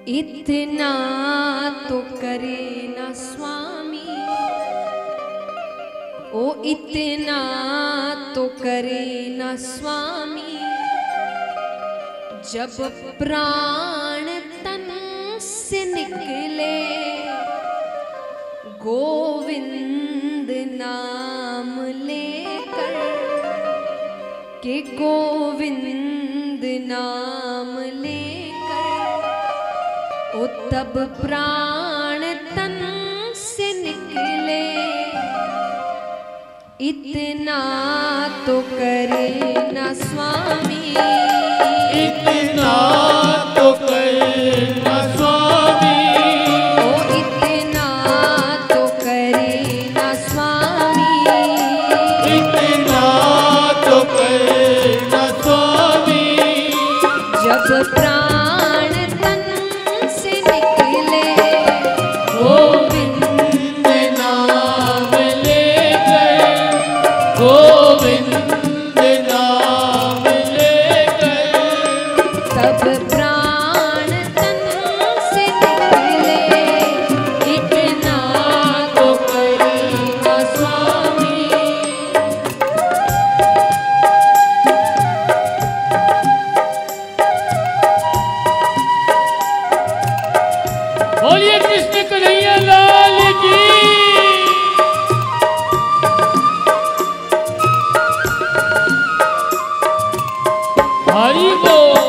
इतना तो करे ना स्वामी, ओ इतना तो करे ना स्वामी, जब प्राण तन से निकले गोविंद नाम लेकर, के गोविंद नाम लेकर, ओ तब प्राण तन से निकले। इतना तो करे ना स्वामी, इतना तो करे ना स्वामी, ओ इतना तो करे ना स्वामी, इतना तो करे ना स्वामी, जब प्राण तन से निकले गोविंद नाम लेकर, गोविंद नाम लेकर, तब प्राण तन से निकले। इतना तो करे ना स्वामी। बोलिए कृष्ण कन्हैया लाल की। हरि बोल।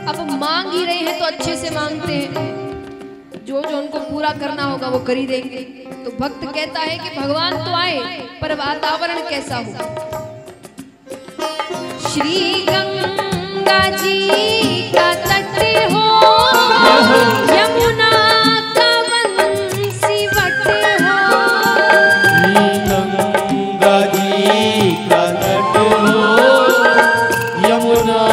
अब मांग ही रहे हैं तो अच्छे से मांगते हैं, जो जो उनको पूरा करना होगा वो कर ही देंगे। तो भक्त कहता है कि भगवान तो आए पर वातावरण कैसा हो। श्री गंगा जी का तट हो, यमुना का वंशीवट हो, गंगा जी का तट हो, यमुना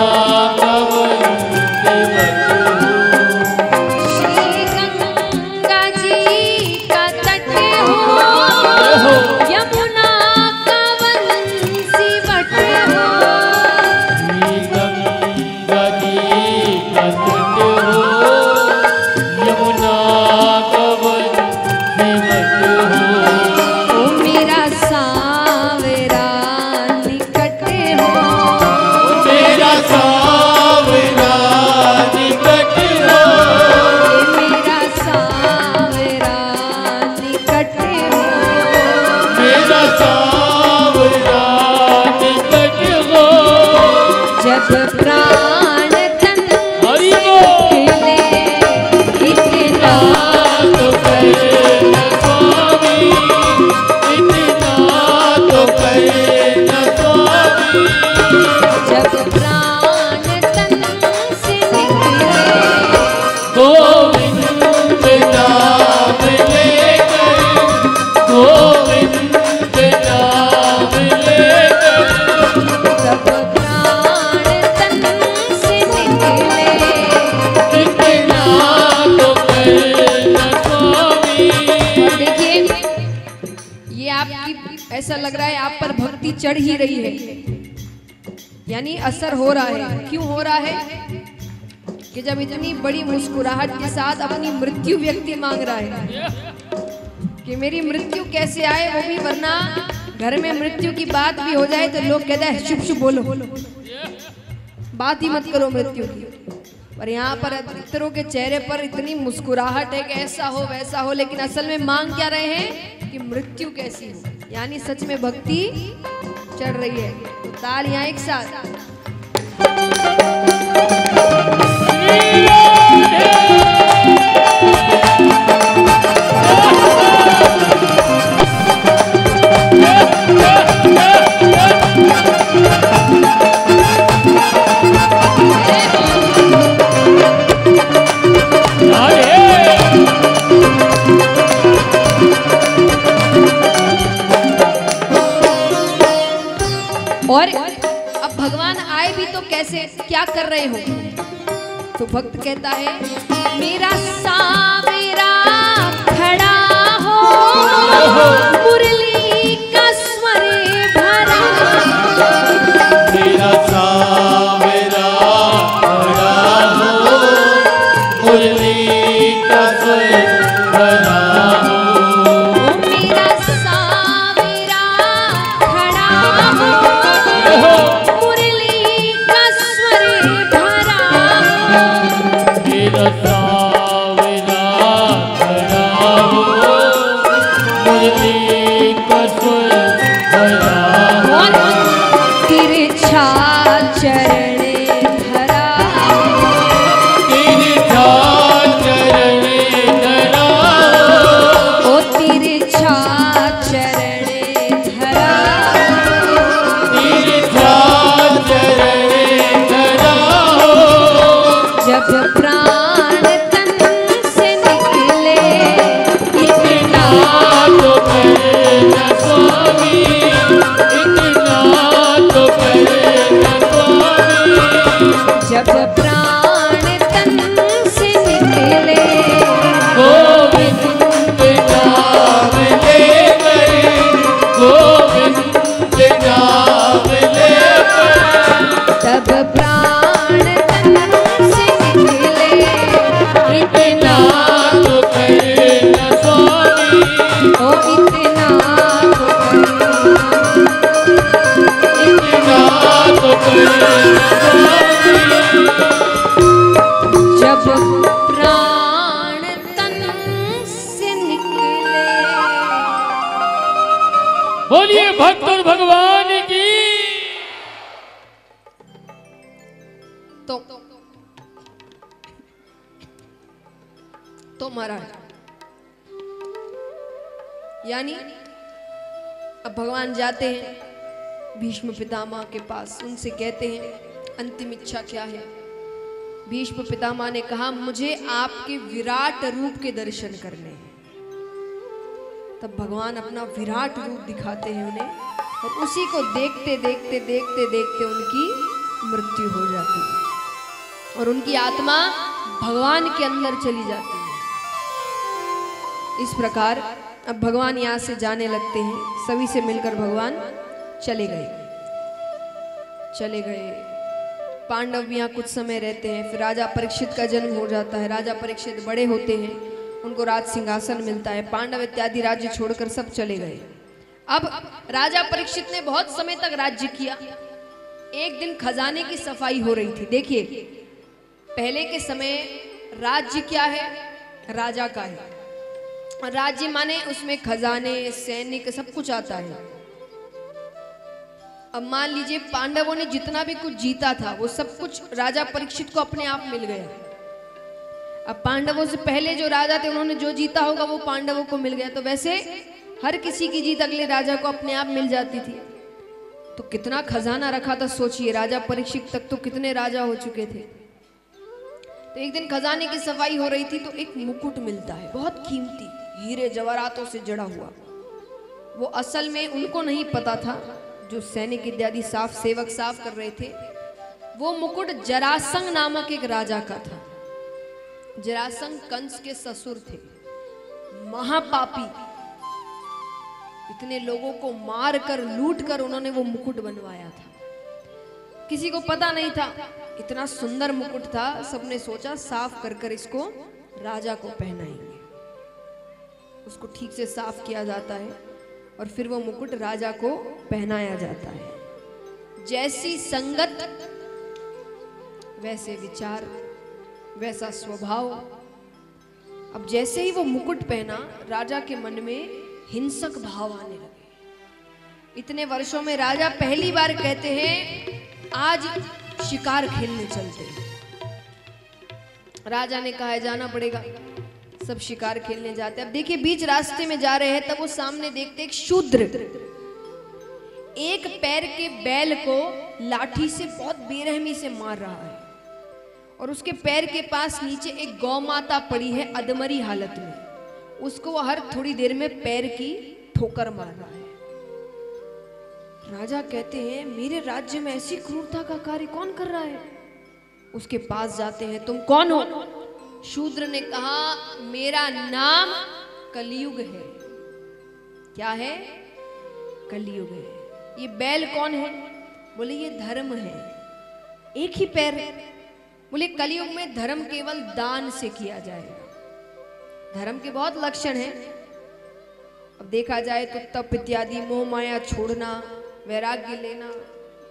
का वंशीवट हो। श्री गंगा जी का तट हो, यमुना का वंशीवट हो, गंगा जी का तट हो, यमुना का वंशीवट हो। ओ मेरा सावरा निकट हो, मेरा सावरा निकट हो, मेरा सावरा निकट हो, मेरा सावरा निकट हो। जब प्राण तन हरि से बोल। निकले। इतना तो करे ना स्वामी, इतना तो करे ना स्वामी, जब प्राण तन से निकले गोविंद नाम लेकर, गोविंद नाम लेकर, तब प्राण तन से निकले। इतना तो करे ना स्वामी। और देखिए ये आपकी ऐसा लग रहा है आप पर भक्ति चढ़ ही रही है, यानी असर हो रहा है। क्यों हो रहा है कि जब इतनी बड़ी मुस्कुराहट के साथ अपनी मृत्यु व्यक्ति मांग रहा है कि मेरी मृत्यु कैसे आए, वो भी वरना घर में मृत्यु की बात भी हो जाए तो लोग कहते हैं शुभ शुभ बोलो, बात ही मत करो मृत्यु की। पर यहाँ पर अधिकतरों के चेहरे पर इतनी मुस्कुराहट है कि ऐसा हो वैसा हो, लेकिन असल में मांग क्या रहे हैं कि मृत्यु कैसी हो, यानी सच में भक्ति चढ़ रही है। तो तालियां एक साथ। और अब भगवान आए भी तो कैसे, क्या कर रहे हो? तो भक्त कहता है मेरा सावरा खड़ा हो बोलिए भक्त और भगवान की। तो महाराज यानी अब भगवान जाते हैं भीष्म पितामह के पास, उनसे कहते हैं अंतिम इच्छा क्या है। भीष्म पितामह ने कहा मुझे आपके विराट रूप के दर्शन करने हैं। तब भगवान अपना विराट रूप दिखाते हैं उन्हें और उसी को देखते देखते देखते देखते उनकी मृत्यु हो जाती है और उनकी आत्मा भगवान के अंदर चली जाती है। इस प्रकार अब भगवान यहाँ से जाने लगते हैं, सभी से मिलकर भगवान चले गए। पांडव भी यहाँ कुछ समय रहते हैं। फिर राजा परीक्षित का जन्म हो जाता है। राजा परीक्षित बड़े होते हैं, उनको राज सिंहासन मिलता है। पांडव इत्यादि राज्य छोड़कर सब चले गए। अब राजा परीक्षित ने बहुत समय तक राज्य किया। एक दिन खजाने की सफाई हो रही थी। देखिए पहले के समय राज्य क्या है, राजा का है। राज्य माने उसमें खजाने, सैनिक सब कुछ आता है। अब मान लीजिए पांडवों ने जितना भी कुछ जीता था वो सब कुछ राजा परीक्षित को अपने आप मिल गया। अब पांडवों से पहले जो राजा थे उन्होंने जो जीता होगा वो पांडवों को मिल गया। तो वैसे हर किसी की जीत अगले राजा को अपने आप मिल जाती थी। तो कितना खजाना रखा था सोचिए। राजा परीक्षित तक तो कितने राजा हो चुके थे। तो एक दिन खजाने की सफाई हो रही थी तो एक मुकुट मिलता है, बहुत कीमती, हीरे जवाहरातों से जड़ा हुआ। वो असल में उनको नहीं पता था, जो सैनिक इत्यादि सेवक साफ कर रहे थे, वो मुकुट जरासंध नामक एक राजा का था। जरासंध कंस के ससुर थे, महापापी। इतने लोगों को मार कर लूट कर उन्होंने वो मुकुट बनवाया था। किसी को पता नहीं था, इतना सुंदर मुकुट था। सबने सोचा साफ कर कर इसको राजा को पहनाएंगे। उसको ठीक से साफ किया जाता है और फिर वो मुकुट राजा को पहनाया जाता है। जैसी संगत वैसे विचार, वैसा स्वभाव। अब जैसे ही वो मुकुट पहना, राजा के मन में हिंसक भाव आने लगे। इतने वर्षों में राजा पहली बार कहते हैं आज शिकार खेलने चलते हैं। राजा ने कहा है जाना पड़ेगा। सब शिकार खेलने जाते हैं। अब देखिए बीच रास्ते में जा रहे हैं, तब वो सामने देखते एक शूद्र एक पैर के बैल को लाठी से बहुत बेरहमी से मार रहा है और उसके पैर के पास नीचे एक गौ माता पड़ी है अधमरी हालत में। उसको वो हर थोड़ी देर में पैर की ठोकर मार रहा है। राजा कहते हैं मेरे राज्य में ऐसी क्रूरता का कार्य कौन कर रहा है। उसके पास जाते हैं, तुम कौन हो। शूद्र ने कहा मेरा नाम कलियुग है। क्या है? कलियुग है। ये बैल कौन है? बोले ये धर्म है, एक ही पैर है। बोले कलियुग में धर्म केवल दान से किया जाएगा। धर्म के बहुत लक्षण हैं। अब देखा जाए तो तप इत्यादि, मोह माया छोड़ना, वैराग्य लेना,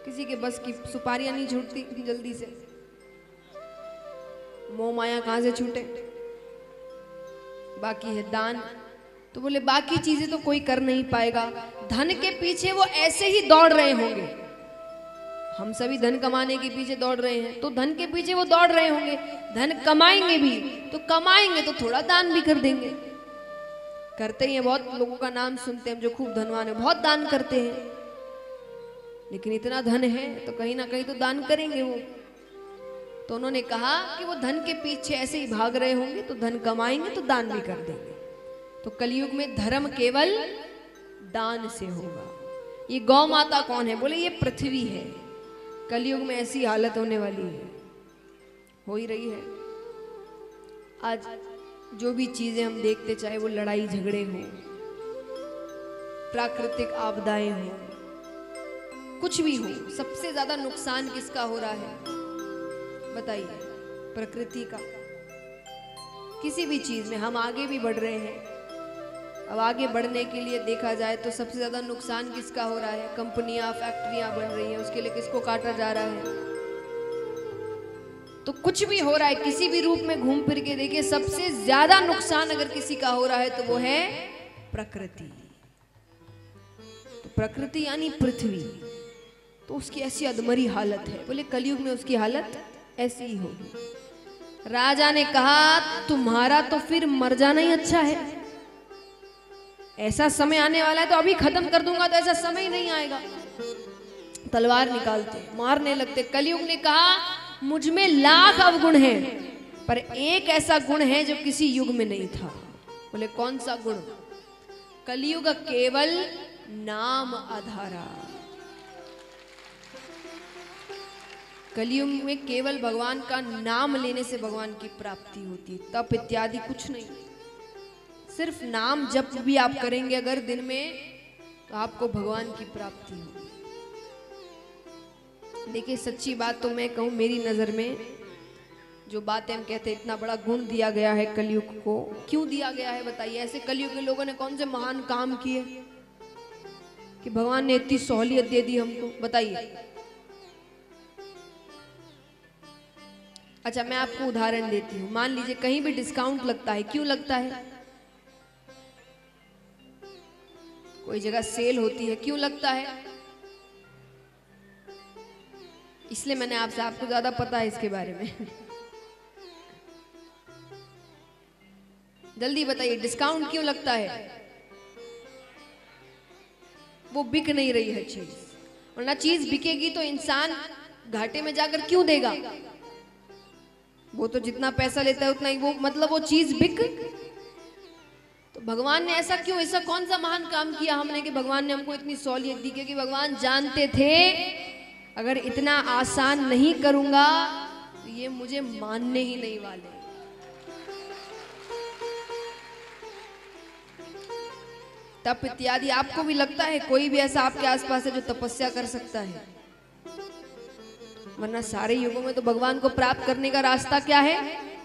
किसी के बस की सुपारियां नहीं छूटती इतनी जल्दी से। मोह माया कहां से छूटे। बाकी है दान। तो बोले बाकी चीजें तो कोई कर नहीं पाएगा। धन के पीछे वो ऐसे ही दौड़ रहे होंगे। हम सभी धन कमाने के पीछे दौड़ रहे हैं, तो धन के पीछे वो दौड़ रहे होंगे। धन कमाएंगे भी तो थोड़ा दान भी कर देंगे। करते ही हैं, बहुत लोगों का नाम सुनते हैं जो खूब धनवान है, बहुत दान करते हैं। लेकिन इतना धन है तो कहीं ना कहीं तो दान करेंगे वो। तो उन्होंने कहा कि वो धन के पीछे ऐसे ही भाग रहे होंगे, तो धन कमाएंगे तो दान भी कर देंगे। तो कलयुग में धर्म केवल दान से होगा। ये गौ माता कौन है? बोले ये पृथ्वी है। कलयुग में ऐसी हालत होने वाली है, हो ही रही है। आज जो भी चीजें हम देखते, चाहे वो लड़ाई झगड़े हो, प्राकृतिक आपदाएं हो, कुछ भी हो, सबसे ज्यादा नुकसान किसका हो रहा है बताइए? प्रकृति का। किसी भी चीज में हम आगे भी बढ़ रहे हैं। अब आगे बढ़ने के लिए देखा जाए तो सबसे ज्यादा नुकसान किसका हो रहा है? कंपनियां, फैक्ट्रियां बन रही हैं, उसके लिए किसको काटा जा रहा है? तो कुछ भी हो रहा है, किसी भी रूप में घूम फिर के देखिए, सबसे ज्यादा नुकसान अगर किसी का हो रहा है तो वो है प्रकृति। तो प्रकृति यानी पृथ्वी, तो उसकी ऐसी अधमरी हालत है। बोले कलयुग में उसकी हालत ऐसी ही होगी। राजा ने कहा तुम्हारा तो फिर मर जाना ही अच्छा है, ऐसा समय आने वाला है तो अभी खत्म कर दूंगा, तो ऐसा समय ही नहीं आएगा। तलवार निकालते मारने लगते। कलयुग ने कहा मुझ में लाख अवगुण हैं, पर एक ऐसा गुण है जो किसी युग में नहीं था। बोले कौन सा गुण? कलयुग केवल नाम आधारा। कलयुग में केवल भगवान का नाम लेने से भगवान की प्राप्ति होती है, तप इत्यादि कुछ नहीं। सिर्फ नाम जप भी आप करेंगे अगर दिन में, तो आपको भगवान की प्राप्ति होगी। देखिए सच्ची बात तो मैं कहूं, मेरी नजर में जो बातें हम कहते हैं इतना बड़ा गुण दिया गया है कलयुग को, क्यों दिया गया है बताइए? ऐसे कलयुग के लोगों ने कौन से महान काम किए कि भगवान ने इतनी सहूलियत दे दी हमको, बताइए। अच्छा मैं आपको उदाहरण देती हूँ। मान लीजिए कहीं भी डिस्काउंट लगता है, क्यों लगता है? कोई जगह सेल होती है, क्यों लगता है? इसलिए मैंने आपसे, आपको ज्यादा पता है इसके बारे में। जल्दी बताइए डिस्काउंट क्यों लगता है? वो बिक नहीं रही है चीज, वरना चीज बिकेगी तो इंसान घाटे में जाकर क्यों देगा? वो तो जितना पैसा लेता है उतना ही वो, मतलब वो चीज बिक। तो भगवान ने ऐसा क्यों, ऐसा कौन सा महान काम किया हमने कि भगवान ने हमको इतनी सहूलियत दी? क्योंकि भगवान जानते थे अगर इतना आसान नहीं करूंगा तो ये मुझे मानने ही नहीं वाले। तप इत्यादि आपको भी लगता है कोई भी ऐसा आपके आसपास है जो तपस्या कर सकता है? वरना सारे युगों में तो भगवान को प्राप्त करने का रास्ता क्या है?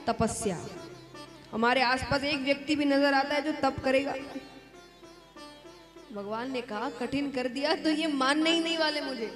तपस्या। हमारे आसपास एक व्यक्ति भी नजर आता है जो तप करेगा? भगवान ने कहा कठिन कर दिया तो ये मानने ही नहीं वाले मुझे।